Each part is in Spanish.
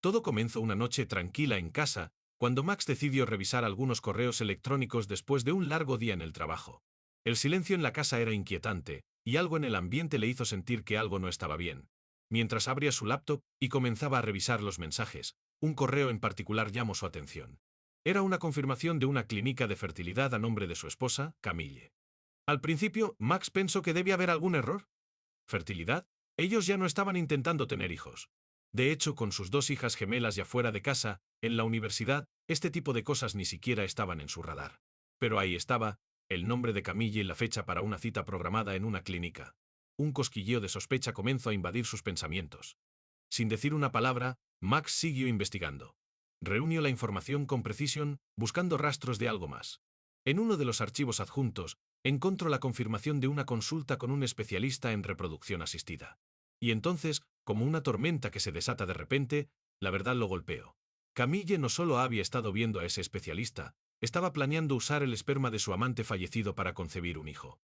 Todo comenzó una noche tranquila en casa, cuando Max decidió revisar algunos correos electrónicos después de un largo día en el trabajo. El silencio en la casa era inquietante, y algo en el ambiente le hizo sentir que algo no estaba bien. Mientras abría su laptop y comenzaba a revisar los mensajes, un correo en particular llamó su atención. Era una confirmación de una clínica de fertilidad a nombre de su esposa, Camille. Al principio, Max pensó que debía haber algún error. ¿Fertilidad? Ellos ya no estaban intentando tener hijos. De hecho, con sus dos hijas gemelas ya fuera de casa, en la universidad, este tipo de cosas ni siquiera estaban en su radar. Pero ahí estaba, el nombre de Camille y la fecha para una cita programada en una clínica. Un cosquilleo de sospecha comenzó a invadir sus pensamientos. Sin decir una palabra, Max siguió investigando. Reunió la información con precisión, buscando rastros de algo más. En uno de los archivos adjuntos, encontró la confirmación de una consulta con un especialista en reproducción asistida. Y entonces, como una tormenta que se desata de repente, la verdad lo golpeó. Camille no solo había estado viendo a ese especialista, estaba planeando usar el esperma de su amante fallecido para concebir un hijo.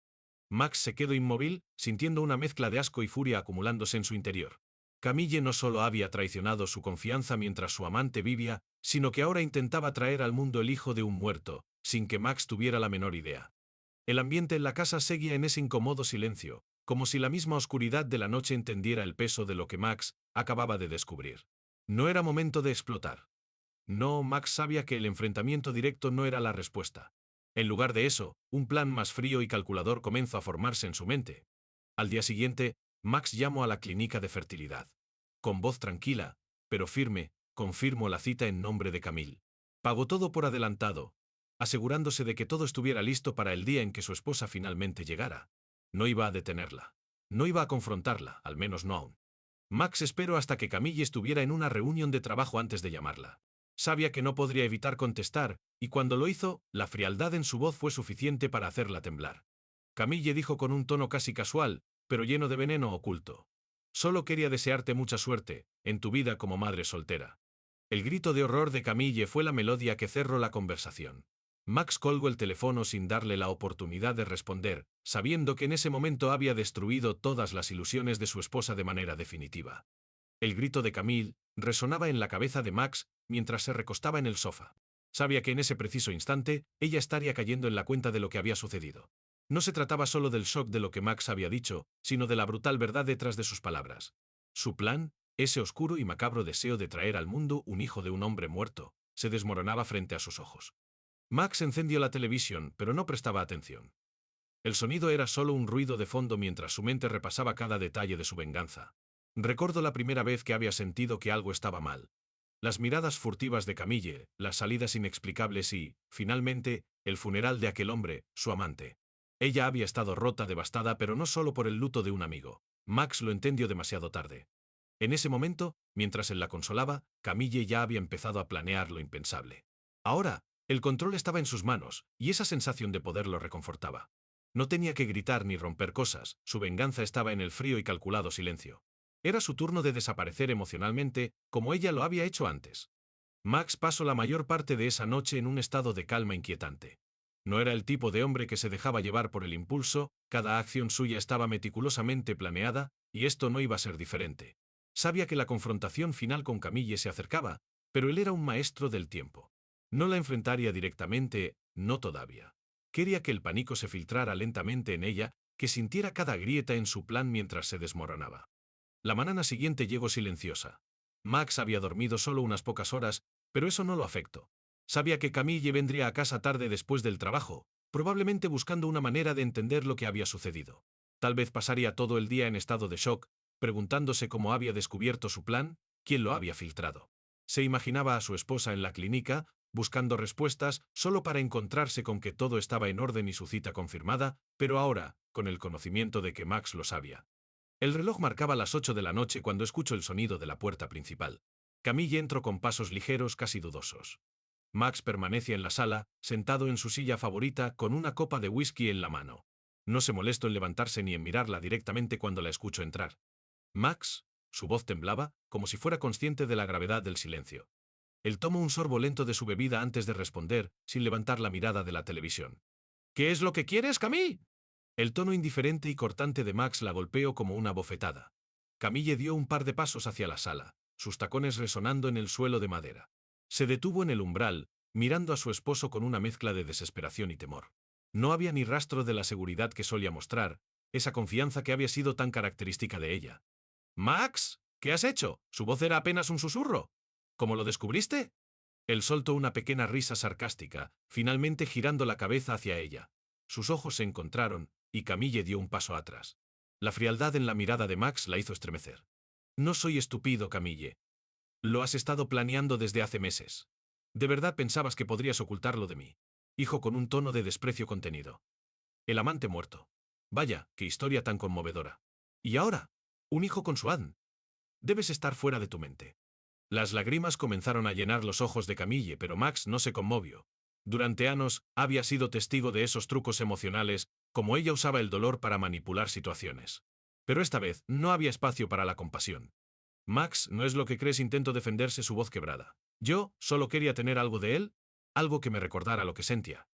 Max se quedó inmóvil, sintiendo una mezcla de asco y furia acumulándose en su interior. Camille no solo había traicionado su confianza mientras su amante vivía, sino que ahora intentaba traer al mundo el hijo de un muerto, sin que Max tuviera la menor idea. El ambiente en la casa seguía en ese incómodo silencio, como si la misma oscuridad de la noche entendiera el peso de lo que Max acababa de descubrir. No era momento de explotar. No, Max sabía que el enfrentamiento directo no era la respuesta. En lugar de eso, un plan más frío y calculador comenzó a formarse en su mente. Al día siguiente, Max llamó a la clínica de fertilidad. Con voz tranquila, pero firme, confirmó la cita en nombre de Camille. Pagó todo por adelantado, asegurándose de que todo estuviera listo para el día en que su esposa finalmente llegara. No iba a detenerla. No iba a confrontarla, al menos no aún. Max esperó hasta que Camille estuviera en una reunión de trabajo antes de llamarla. Sabía que no podría evitar contestar, y cuando lo hizo, la frialdad en su voz fue suficiente para hacerla temblar. Camille dijo con un tono casi casual, pero lleno de veneno oculto. Solo quería desearte mucha suerte, en tu vida como madre soltera. El grito de horror de Camille fue la melodía que cerró la conversación. Max colgó el teléfono sin darle la oportunidad de responder, sabiendo que en ese momento había destruido todas las ilusiones de su esposa de manera definitiva. El grito de Camille resonaba en la cabeza de Max mientras se recostaba en el sofá. Sabía que en ese preciso instante, ella estaría cayendo en la cuenta de lo que había sucedido. No se trataba solo del shock de lo que Max había dicho, sino de la brutal verdad detrás de sus palabras. Su plan, ese oscuro y macabro deseo de traer al mundo un hijo de un hombre muerto, se desmoronaba frente a sus ojos. Max encendió la televisión, pero no prestaba atención. El sonido era solo un ruido de fondo mientras su mente repasaba cada detalle de su venganza. Recordó la primera vez que había sentido que algo estaba mal. Las miradas furtivas de Camille, las salidas inexplicables y, finalmente, el funeral de aquel hombre, su amante. Ella había estado rota, devastada, pero no solo por el luto de un amigo. Max lo entendió demasiado tarde. En ese momento, mientras él la consolaba, Camille ya había empezado a planear lo impensable. Ahora, el control estaba en sus manos, y esa sensación de poder lo reconfortaba. No tenía que gritar ni romper cosas, su venganza estaba en el frío y calculado silencio. Era su turno de desaparecer emocionalmente, como ella lo había hecho antes. Max pasó la mayor parte de esa noche en un estado de calma inquietante. No era el tipo de hombre que se dejaba llevar por el impulso, cada acción suya estaba meticulosamente planeada, y esto no iba a ser diferente. Sabía que la confrontación final con Camille se acercaba, pero él era un maestro del tiempo. No la enfrentaría directamente, no todavía. Quería que el pánico se filtrara lentamente en ella, que sintiera cada grieta en su plan mientras se desmoronaba. La mañana siguiente llegó silenciosa. Max había dormido solo unas pocas horas, pero eso no lo afectó. Sabía que Camille vendría a casa tarde después del trabajo, probablemente buscando una manera de entender lo que había sucedido. Tal vez pasaría todo el día en estado de shock, preguntándose cómo había descubierto su plan, quién lo había filtrado. Se imaginaba a su esposa en la clínica, buscando respuestas solo para encontrarse con que todo estaba en orden y su cita confirmada, pero ahora, con el conocimiento de que Max lo sabía. El reloj marcaba las 8 de la noche cuando escuchó el sonido de la puerta principal. Camille entró con pasos ligeros, casi dudosos. Max permanecía en la sala, sentado en su silla favorita con una copa de whisky en la mano. No se molestó en levantarse ni en mirarla directamente cuando la escuchó entrar. Max, su voz temblaba, como si fuera consciente de la gravedad del silencio. Él tomó un sorbo lento de su bebida antes de responder, sin levantar la mirada de la televisión. ¿Qué es lo que quieres, Camille? El tono indiferente y cortante de Max la golpeó como una bofetada. Camille dio un par de pasos hacia la sala. sus tacones resonando en el suelo de madera. Se detuvo en el umbral, mirando a su esposo con una mezcla de desesperación y temor. No había ni rastro de la seguridad que solía mostrar, esa confianza que había sido tan característica de ella. «Max, ¿qué has hecho? Su voz era apenas un susurro. ¿Cómo lo descubriste?» Él soltó una pequeña risa sarcástica, finalmente girando la cabeza hacia ella. Sus ojos se encontraron, y Camille dio un paso atrás. La frialdad en la mirada de Max la hizo estremecer. «No soy estúpido, Camille. Lo has estado planeando desde hace meses. ¿De verdad pensabas que podrías ocultarlo de mí?», dijo con un tono de desprecio contenido. El amante muerto. Vaya, qué historia tan conmovedora. ¿Y ahora? Un hijo con su Anne. Debes estar fuera de tu mente. Las lágrimas comenzaron a llenar los ojos de Camille, pero Max no se conmovió. Durante años había sido testigo de esos trucos emocionales, como ella usaba el dolor para manipular situaciones. Pero esta vez no había espacio para la compasión. «Max, no es lo que crees», intentó defenderse, su voz quebrada. «Yo solo quería tener algo de él, algo que me recordara lo que sentía».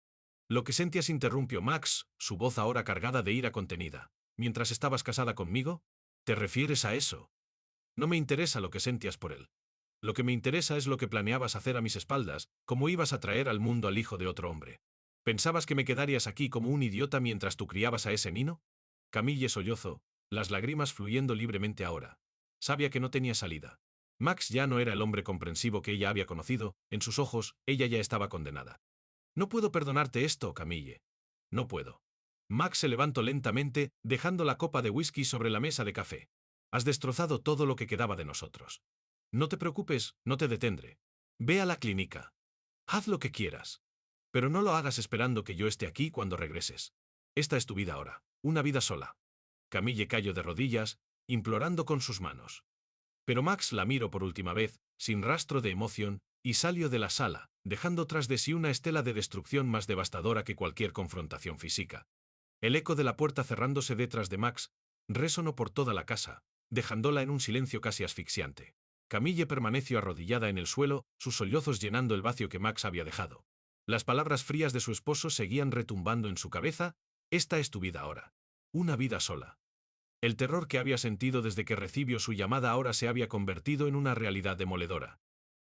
«Lo que sentías», interrumpió Max, su voz ahora cargada de ira contenida. «¿Mientras estabas casada conmigo? ¿Te refieres a eso? No me interesa lo que sentías por él. Lo que me interesa es lo que planeabas hacer a mis espaldas, cómo ibas a traer al mundo al hijo de otro hombre. ¿Pensabas que me quedarías aquí como un idiota mientras tú criabas a ese nino?» Camille sollozó, las lágrimas fluyendo libremente ahora. Sabía que no tenía salida. Max ya no era el hombre comprensivo que ella había conocido, en sus ojos, ella ya estaba condenada. «No puedo perdonarte esto, Camille. No puedo». Max se levantó lentamente, dejando la copa de whisky sobre la mesa de café. «Has destrozado todo lo que quedaba de nosotros. No te preocupes, no te detendré. Ve a la clínica. Haz lo que quieras. Pero no lo hagas esperando que yo esté aquí cuando regreses. Esta es tu vida ahora, una vida sola». Camille cayó de rodillas, implorando con sus manos. Pero Max la miró por última vez, sin rastro de emoción, y salió de la sala, dejando tras de sí una estela de destrucción más devastadora que cualquier confrontación física. El eco de la puerta cerrándose detrás de Max resonó por toda la casa, dejándola en un silencio casi asfixiante. Camille permaneció arrodillada en el suelo, sus sollozos llenando el vacío que Max había dejado. Las palabras frías de su esposo seguían retumbando en su cabeza. «Esta es tu vida ahora. Una vida sola». El terror que había sentido desde que recibió su llamada ahora se había convertido en una realidad demoledora.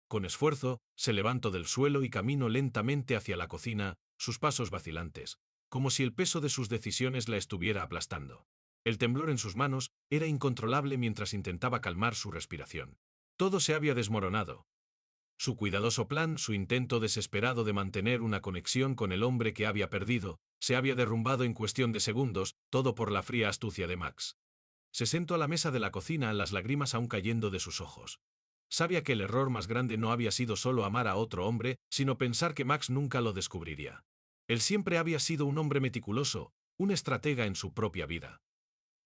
Con esfuerzo, se levantó del suelo y caminó lentamente hacia la cocina, sus pasos vacilantes, como si el peso de sus decisiones la estuviera aplastando. El temblor en sus manos era incontrolable mientras intentaba calmar su respiración. Todo se había desmoronado. Su cuidadoso plan, su intento desesperado de mantener una conexión con el hombre que había perdido, se había derrumbado en cuestión de segundos, todo por la fría astucia de Max. Se sentó a la mesa de la cocina, las lágrimas aún cayendo de sus ojos. Sabía que el error más grande no había sido solo amar a otro hombre, sino pensar que Max nunca lo descubriría. Él siempre había sido un hombre meticuloso, un estratega en su propia vida.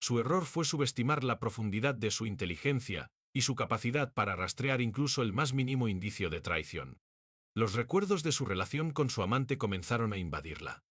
Su error fue subestimar la profundidad de su inteligencia y su capacidad para rastrear incluso el más mínimo indicio de traición. Los recuerdos de su relación con su amante comenzaron a invadirla.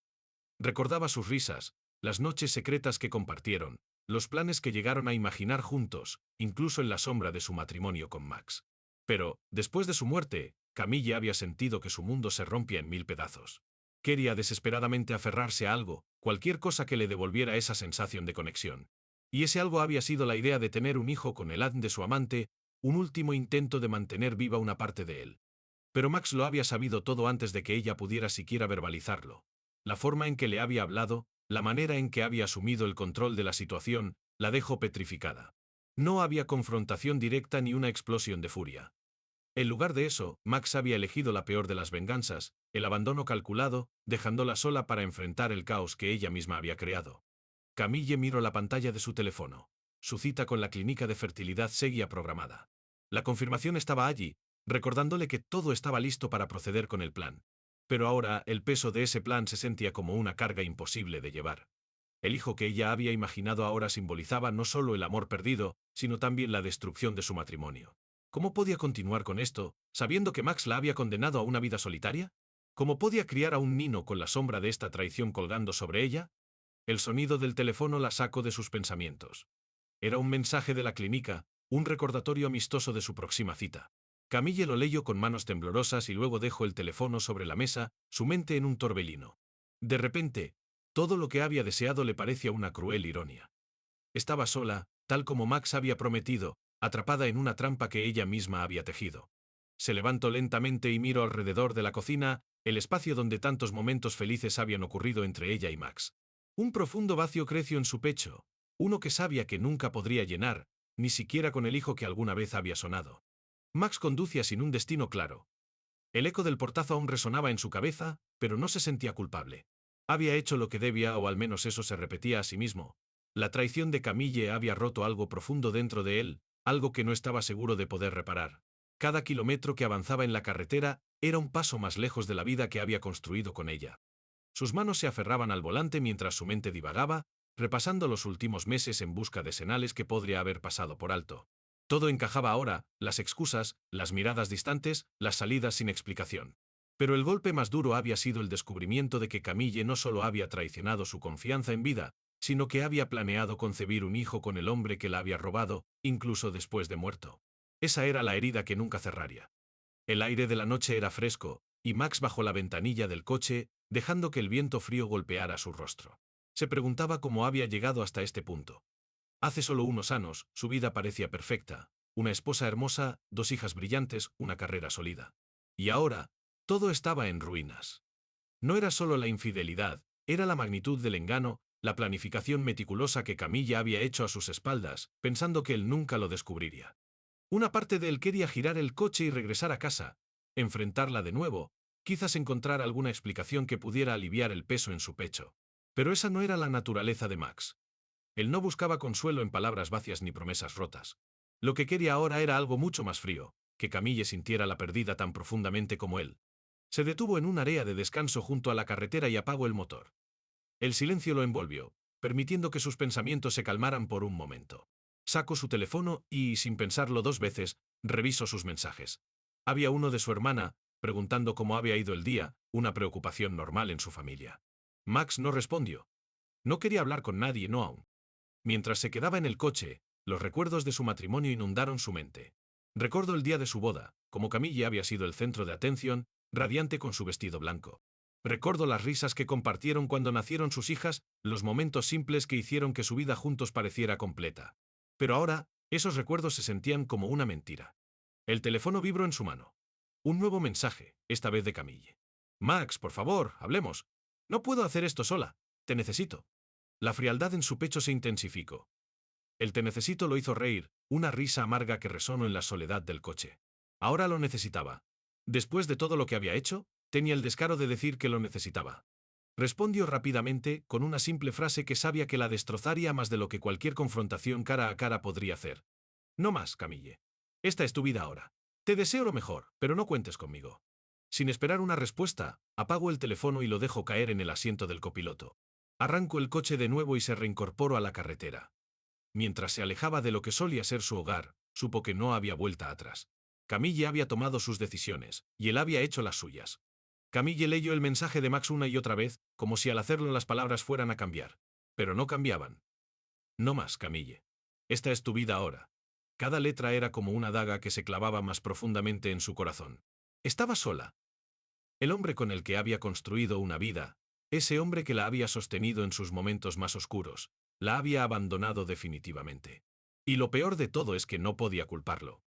Recordaba sus risas, las noches secretas que compartieron, los planes que llegaron a imaginar juntos, incluso en la sombra de su matrimonio con Max. Pero, después de su muerte, Camille había sentido que su mundo se rompía en mil pedazos. Quería desesperadamente aferrarse a algo, cualquier cosa que le devolviera esa sensación de conexión. Y ese algo había sido la idea de tener un hijo con el haz de su amante, un último intento de mantener viva una parte de él. Pero Max lo había sabido todo antes de que ella pudiera siquiera verbalizarlo. La forma en que le había hablado, la manera en que había asumido el control de la situación, la dejó petrificada. No había confrontación directa ni una explosión de furia. En lugar de eso, Max había elegido la peor de las venganzas, el abandono calculado, dejándola sola para enfrentar el caos que ella misma había creado. Camille miró la pantalla de su teléfono. Su cita con la clínica de fertilidad seguía programada. La confirmación estaba allí, recordándole que todo estaba listo para proceder con el plan. Pero ahora el peso de ese plan se sentía como una carga imposible de llevar. El hijo que ella había imaginado ahora simbolizaba no solo el amor perdido, sino también la destrucción de su matrimonio. ¿Cómo podía continuar con esto, sabiendo que Max la había condenado a una vida solitaria? ¿Cómo podía criar a un niño con la sombra de esta traición colgando sobre ella? El sonido del teléfono la sacó de sus pensamientos. Era un mensaje de la clínica, un recordatorio amistoso de su próxima cita. Camille lo leyó con manos temblorosas y luego dejó el teléfono sobre la mesa, su mente en un torbellino. De repente, todo lo que había deseado le parecía una cruel ironía. Estaba sola, tal como Max había prometido, atrapada en una trampa que ella misma había tejido. Se levantó lentamente y miró alrededor de la cocina, el espacio donde tantos momentos felices habían ocurrido entre ella y Max. Un profundo vacío creció en su pecho, uno que sabía que nunca podría llenar, ni siquiera con el hijo que alguna vez había sonado. Max conducía sin un destino claro. El eco del portazo aún resonaba en su cabeza, pero no se sentía culpable. Había hecho lo que debía, o al menos eso se repetía a sí mismo. La traición de Camille había roto algo profundo dentro de él, algo que no estaba seguro de poder reparar. Cada kilómetro que avanzaba en la carretera era un paso más lejos de la vida que había construido con ella. Sus manos se aferraban al volante mientras su mente divagaba, repasando los últimos meses en busca de señales que podría haber pasado por alto. Todo encajaba ahora, las excusas, las miradas distantes, las salidas sin explicación. Pero el golpe más duro había sido el descubrimiento de que Camille no solo había traicionado su confianza en vida, sino que había planeado concebir un hijo con el hombre que la había robado, incluso después de muerto. Esa era la herida que nunca cerraría. El aire de la noche era fresco, y Max bajó la ventanilla del coche, dejando que el viento frío golpeara su rostro. Se preguntaba cómo había llegado hasta este punto. Hace solo unos años, su vida parecía perfecta, una esposa hermosa, 2 hijas brillantes, una carrera sólida. Y ahora, todo estaba en ruinas. No era solo la infidelidad, era la magnitud del engaño, la planificación meticulosa que Camilla había hecho a sus espaldas, pensando que él nunca lo descubriría. Una parte de él quería girar el coche y regresar a casa, enfrentarla de nuevo, quizás encontrar alguna explicación que pudiera aliviar el peso en su pecho. Pero esa no era la naturaleza de Max. Él no buscaba consuelo en palabras vacías ni promesas rotas. Lo que quería ahora era algo mucho más frío, que Camille sintiera la pérdida tan profundamente como él. Se detuvo en un área de descanso junto a la carretera y apagó el motor. El silencio lo envolvió, permitiendo que sus pensamientos se calmaran por un momento. Sacó su teléfono y, sin pensarlo 2 veces, revisó sus mensajes. Había uno de su hermana, preguntando cómo había ido el día, una preocupación normal en su familia. Max no respondió. No quería hablar con nadie, no aún. Mientras se quedaba en el coche, los recuerdos de su matrimonio inundaron su mente. Recordó el día de su boda, como Camille había sido el centro de atención, radiante con su vestido blanco. Recordó las risas que compartieron cuando nacieron sus hijas, los momentos simples que hicieron que su vida juntos pareciera completa. Pero ahora, esos recuerdos se sentían como una mentira. El teléfono vibró en su mano. Un nuevo mensaje, esta vez de Camille. Max, por favor, hablemos. No puedo hacer esto sola. Te necesito. La frialdad en su pecho se intensificó. El te necesito lo hizo reír, una risa amarga que resonó en la soledad del coche. Ahora lo necesitaba. Después de todo lo que había hecho, tenía el descaro de decir que lo necesitaba. Respondió rápidamente, con una simple frase que sabía que la destrozaría más de lo que cualquier confrontación cara a cara podría hacer. No más, Camille. Esta es tu vida ahora. Te deseo lo mejor, pero no cuentes conmigo. Sin esperar una respuesta, apagó el teléfono y lo dejó caer en el asiento del copiloto. Arrancó el coche de nuevo y se reincorporó a la carretera. Mientras se alejaba de lo que solía ser su hogar, supo que no había vuelta atrás. Camille había tomado sus decisiones, y él había hecho las suyas. Camille leyó el mensaje de Max una y otra vez, como si al hacerlo las palabras fueran a cambiar. Pero no cambiaban. No más, Camille. Esta es tu vida ahora. Cada letra era como una daga que se clavaba más profundamente en su corazón. Estaba sola. El hombre con el que había construido una vida, ese hombre que la había sostenido en sus momentos más oscuros, la había abandonado definitivamente. Y lo peor de todo es que no podía culparlo.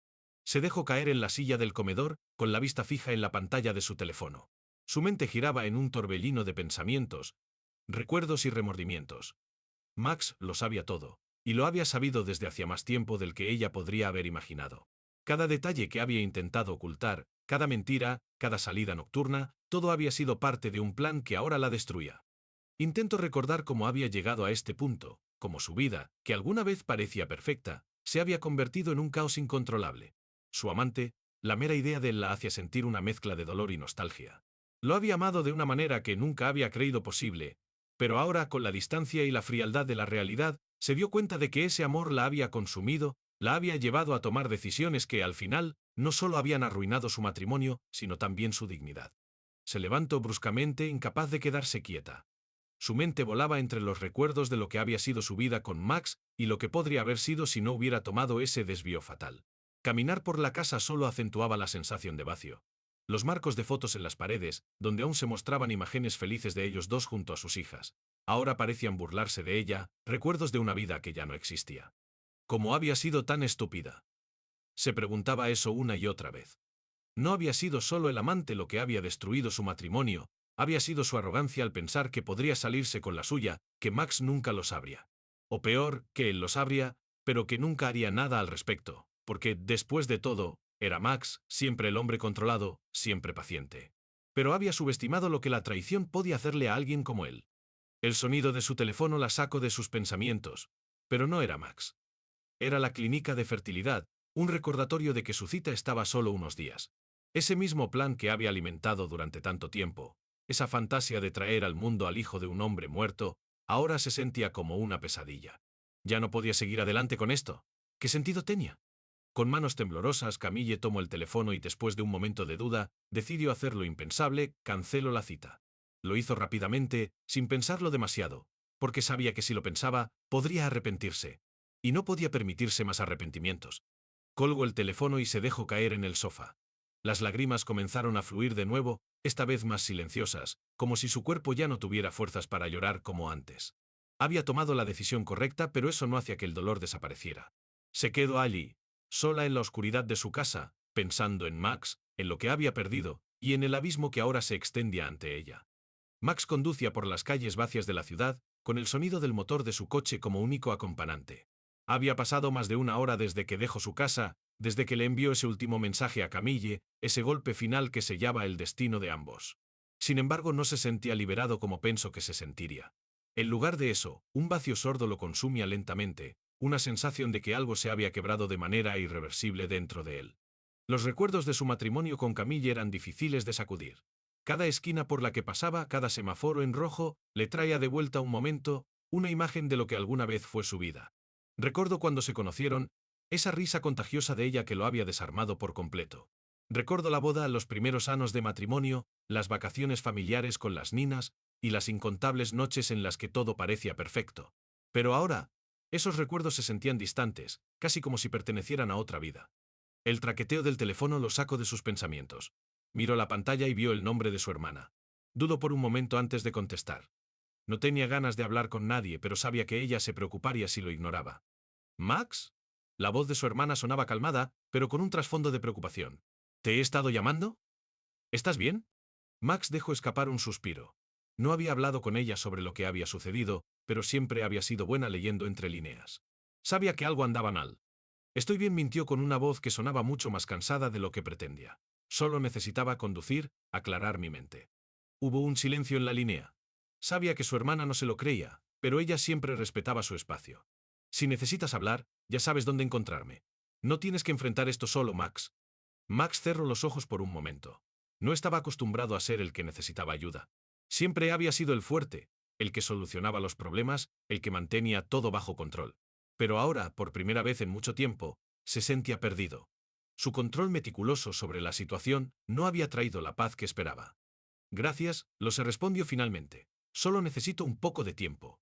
Se dejó caer en la silla del comedor, con la vista fija en la pantalla de su teléfono. Su mente giraba en un torbellino de pensamientos, recuerdos y remordimientos. Max lo sabía todo, y lo había sabido desde hacía más tiempo del que ella podría haber imaginado. Cada detalle que había intentado ocultar, cada mentira, cada salida nocturna, todo había sido parte de un plan que ahora la destruía. Intento recordar cómo había llegado a este punto, cómo su vida, que alguna vez parecía perfecta, se había convertido en un caos incontrolable. Su amante, la mera idea de él la hacía sentir una mezcla de dolor y nostalgia. Lo había amado de una manera que nunca había creído posible, pero ahora, con la distancia y la frialdad de la realidad, se dio cuenta de que ese amor la había consumido, la había llevado a tomar decisiones que, al final, no solo habían arruinado su matrimonio, sino también su dignidad. Se levantó bruscamente, incapaz de quedarse quieta. Su mente volaba entre los recuerdos de lo que había sido su vida con Max y lo que podría haber sido si no hubiera tomado ese desvío fatal. Caminar por la casa solo acentuaba la sensación de vacío. Los marcos de fotos en las paredes, donde aún se mostraban imágenes felices de ellos dos junto a sus hijas, ahora parecían burlarse de ella, recuerdos de una vida que ya no existía. ¿Cómo había sido tan estúpida? Se preguntaba eso una y otra vez. No había sido solo el amante lo que había destruido su matrimonio, había sido su arrogancia al pensar que podría salirse con la suya, que Max nunca lo sabría. O peor, que él lo sabría, pero que nunca haría nada al respecto, porque, después de todo, era Max, siempre el hombre controlado, siempre paciente. Pero había subestimado lo que la traición podía hacerle a alguien como él. El sonido de su teléfono la sacó de sus pensamientos, pero no era Max. Era la clínica de fertilidad, un recordatorio de que su cita estaba solo unos días. Ese mismo plan que había alimentado durante tanto tiempo, esa fantasía de traer al mundo al hijo de un hombre muerto, ahora se sentía como una pesadilla. Ya no podía seguir adelante con esto. ¿Qué sentido tenía? Con manos temblorosas, Camille tomó el teléfono y después de un momento de duda, decidió hacer lo impensable, canceló la cita. Lo hizo rápidamente, sin pensarlo demasiado, porque sabía que si lo pensaba, podría arrepentirse. Y no podía permitirse más arrepentimientos. Colgó el teléfono y se dejó caer en el sofá. Las lágrimas comenzaron a fluir de nuevo, esta vez más silenciosas, como si su cuerpo ya no tuviera fuerzas para llorar como antes. Había tomado la decisión correcta, pero eso no hacía que el dolor desapareciera. Se quedó allí, sola en la oscuridad de su casa, pensando en Max, en lo que había perdido, y en el abismo que ahora se extendía ante ella. Max conducía por las calles vacías de la ciudad, con el sonido del motor de su coche como único acompañante. Había pasado más de una hora desde que dejó su casa, desde que le envió ese último mensaje a Camille, ese golpe final que sellaba el destino de ambos. Sin embargo, no se sentía liberado como pensó que se sentiría. En lugar de eso, un vacío sordo lo consumía lentamente, una sensación de que algo se había quebrado de manera irreversible dentro de él. Los recuerdos de su matrimonio con Camille eran difíciles de sacudir. Cada esquina por la que pasaba, cada semáforo en rojo, le traía de vuelta un momento, una imagen de lo que alguna vez fue su vida. Recordó cuando se conocieron, esa risa contagiosa de ella que lo había desarmado por completo. Recordó la boda, los primeros años de matrimonio, las vacaciones familiares con las ninas, y las incontables noches en las que todo parecía perfecto. Pero ahora, esos recuerdos se sentían distantes, casi como si pertenecieran a otra vida. El traqueteo del teléfono lo sacó de sus pensamientos. Miró la pantalla y vio el nombre de su hermana. Dudó por un momento antes de contestar. No tenía ganas de hablar con nadie, pero sabía que ella se preocuparía si lo ignoraba. ¿Max? La voz de su hermana sonaba calmada, pero con un trasfondo de preocupación. ¿Te he estado llamando? ¿Estás bien? Max dejó escapar un suspiro. No había hablado con ella sobre lo que había sucedido, pero siempre había sido buena leyendo entre líneas. Sabía que algo andaba mal. Estoy bien, mintió con una voz que sonaba mucho más cansada de lo que pretendía. Solo necesitaba conducir, aclarar mi mente. Hubo un silencio en la línea. Sabía que su hermana no se lo creía, pero ella siempre respetaba su espacio. Si necesitas hablar, ya sabes dónde encontrarme. No tienes que enfrentar esto solo, Max. Max cerró los ojos por un momento. No estaba acostumbrado a ser el que necesitaba ayuda. Siempre había sido el fuerte, el que solucionaba los problemas, el que mantenía todo bajo control. Pero ahora, por primera vez en mucho tiempo, se sentía perdido. Su control meticuloso sobre la situación no había traído la paz que esperaba. Gracias, se respondió finalmente. Solo necesito un poco de tiempo.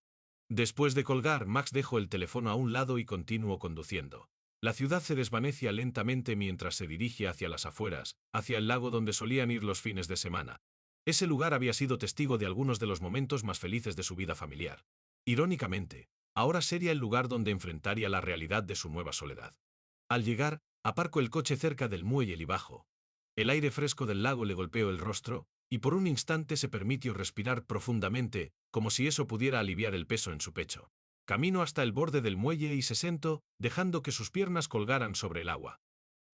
Después de colgar, Max dejó el teléfono a un lado y continuó conduciendo. La ciudad se desvanecía lentamente mientras se dirigía hacia las afueras, hacia el lago donde solían ir los fines de semana. Ese lugar había sido testigo de algunos de los momentos más felices de su vida familiar. Irónicamente, ahora sería el lugar donde enfrentaría la realidad de su nueva soledad. Al llegar, aparcó el coche cerca del muelle y bajó. El aire fresco del lago le golpeó el rostro, y por un instante se permitió respirar profundamente, como si eso pudiera aliviar el peso en su pecho. Caminó hasta el borde del muelle y se sentó, dejando que sus piernas colgaran sobre el agua.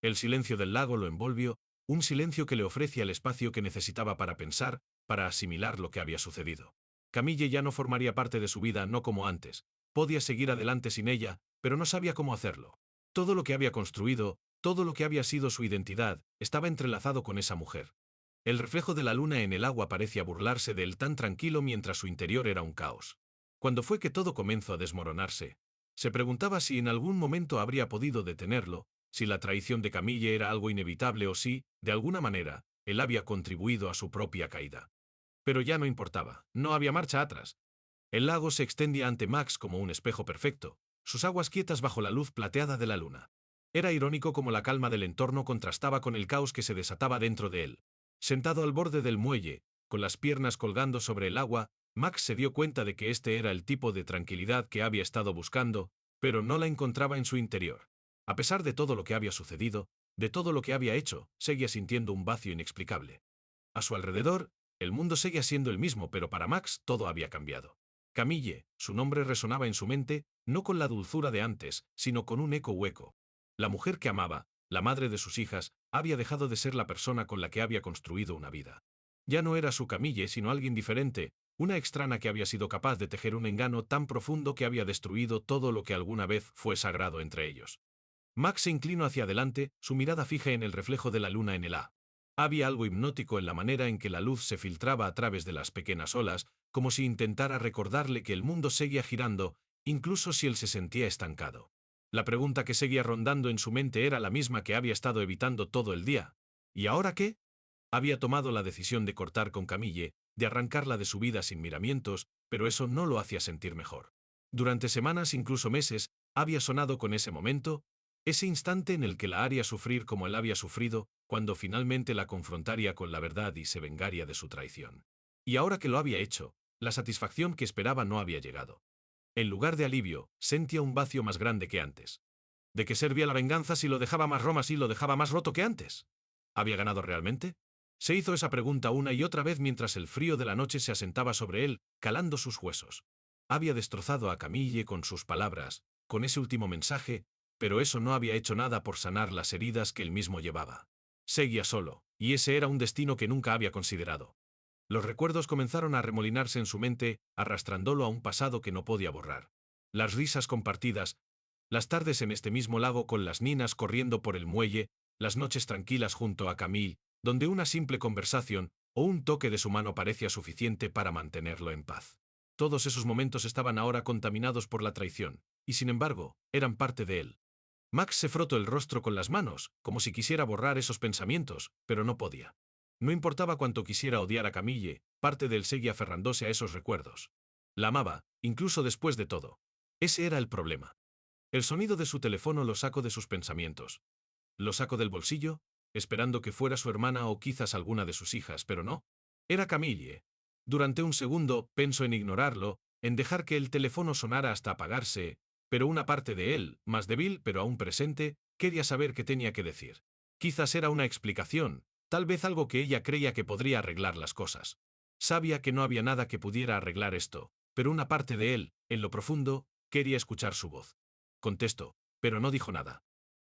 El silencio del lago lo envolvió, un silencio que le ofrecía el espacio que necesitaba para pensar, para asimilar lo que había sucedido. Camille ya no formaría parte de su vida, no como antes. Podía seguir adelante sin ella, pero no sabía cómo hacerlo. Todo lo que había construido, todo lo que había sido su identidad, estaba entrelazado con esa mujer. El reflejo de la luna en el agua parecía burlarse de él tan tranquilo mientras su interior era un caos. Cuando fue que todo comenzó a desmoronarse, se preguntaba si en algún momento habría podido detenerlo, si la traición de Camille era algo inevitable o si, de alguna manera, él había contribuido a su propia caída. Pero ya no importaba, no había marcha atrás. El lago se extendía ante Max como un espejo perfecto, sus aguas quietas bajo la luz plateada de la luna. Era irónico cómo la calma del entorno contrastaba con el caos que se desataba dentro de él. Sentado al borde del muelle, con las piernas colgando sobre el agua, Max se dio cuenta de que este era el tipo de tranquilidad que había estado buscando, pero no la encontraba en su interior. A pesar de todo lo que había sucedido, de todo lo que había hecho, seguía sintiendo un vacío inexplicable. A su alrededor, el mundo seguía siendo el mismo, pero para Max todo había cambiado. Camille, su nombre resonaba en su mente, no con la dulzura de antes, sino con un eco hueco. La mujer que amaba, la madre de sus hijas, había dejado de ser la persona con la que había construido una vida. Ya no era su Camille, sino alguien diferente, una extraña que había sido capaz de tejer un engaño tan profundo que había destruido todo lo que alguna vez fue sagrado entre ellos. Max se inclinó hacia adelante, su mirada fija en el reflejo de la luna en el A. Había algo hipnótico en la manera en que la luz se filtraba a través de las pequeñas olas, como si intentara recordarle que el mundo seguía girando, incluso si él se sentía estancado. La pregunta que seguía rondando en su mente era la misma que había estado evitando todo el día. ¿Y ahora qué? Había tomado la decisión de cortar con Camille, de arrancarla de su vida sin miramientos, pero eso no lo hacía sentir mejor. Durante semanas, incluso meses, había sonado con ese momento, ese instante en el que la haría sufrir como él había sufrido, cuando finalmente la confrontaría con la verdad y se vengaría de su traición. Y ahora que lo había hecho, la satisfacción que esperaba no había llegado. En lugar de alivio, sentía un vacío más grande que antes. ¿De qué servía la venganza si lo dejaba más Roma, si lo dejaba más roto que antes? ¿Había ganado realmente? Se hizo esa pregunta una y otra vez mientras el frío de la noche se asentaba sobre él, calando sus huesos. Había destrozado a Camille con sus palabras, con ese último mensaje, pero eso no había hecho nada por sanar las heridas que él mismo llevaba. Seguía solo, y ese era un destino que nunca había considerado. Los recuerdos comenzaron a remolinarse en su mente, arrastrándolo a un pasado que no podía borrar. Las risas compartidas, las tardes en este mismo lago con las ninas corriendo por el muelle, las noches tranquilas junto a Camille, donde una simple conversación o un toque de su mano parecía suficiente para mantenerlo en paz. Todos esos momentos estaban ahora contaminados por la traición, y sin embargo, eran parte de él. Max se frotó el rostro con las manos, como si quisiera borrar esos pensamientos, pero no podía. No importaba cuánto quisiera odiar a Camille, parte de él seguía aferrándose a esos recuerdos. La amaba, incluso después de todo. Ese era el problema. El sonido de su teléfono lo sacó de sus pensamientos. Lo sacó del bolsillo, esperando que fuera su hermana o quizás alguna de sus hijas, pero no. Era Camille. Durante un segundo pensó en ignorarlo, en dejar que el teléfono sonara hasta apagarse, pero una parte de él, más débil pero aún presente, quería saber qué tenía que decir. Quizás era una explicación, tal vez algo que ella creía que podría arreglar las cosas. Sabía que no había nada que pudiera arreglar esto, pero una parte de él, en lo profundo, quería escuchar su voz. Contestó, pero no dijo nada.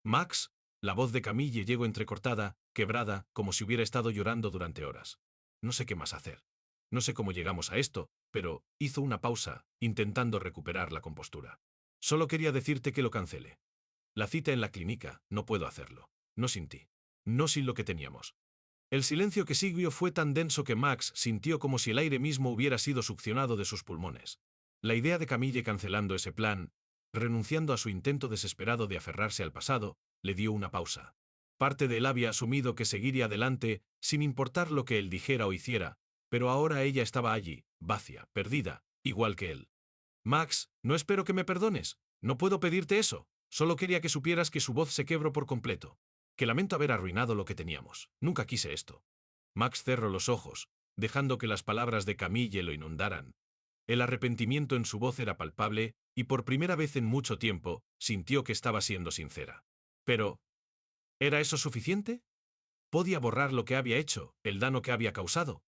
Max, la voz de Camille llegó entrecortada, quebrada, como si hubiera estado llorando durante horas. No sé qué más hacer. No sé cómo llegamos a esto, pero hizo una pausa, intentando recuperar la compostura. Solo quería decirte que lo cancele. La cita en la clínica, no puedo hacerlo. No sin ti. No sin lo que teníamos. El silencio que siguió fue tan denso que Max sintió como si el aire mismo hubiera sido succionado de sus pulmones. La idea de Camille cancelando ese plan, renunciando a su intento desesperado de aferrarse al pasado, le dio una pausa. Parte de él había asumido que seguiría adelante, sin importar lo que él dijera o hiciera, pero ahora ella estaba allí, vacía, perdida, igual que él. Max, no espero que me perdones. No puedo pedirte eso. Solo quería que supieras que su voz se quebró por completo. Que lamento haber arruinado lo que teníamos. Nunca quise esto. Max cerró los ojos, dejando que las palabras de Camille lo inundaran. El arrepentimiento en su voz era palpable, y por primera vez en mucho tiempo, sintió que estaba siendo sincera. Pero, ¿era eso suficiente? ¿Podía borrar lo que había hecho, el daño que había causado?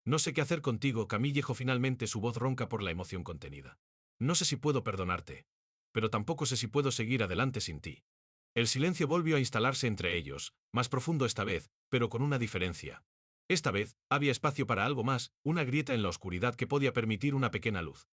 No sé qué hacer contigo, Camille dijo finalmente, su voz ronca por la emoción contenida. No sé si puedo perdonarte. Pero tampoco sé si puedo seguir adelante sin ti. El silencio volvió a instalarse entre ellos, más profundo esta vez, pero con una diferencia. Esta vez, había espacio para algo más, una grieta en la oscuridad que podía permitir una pequeña luz.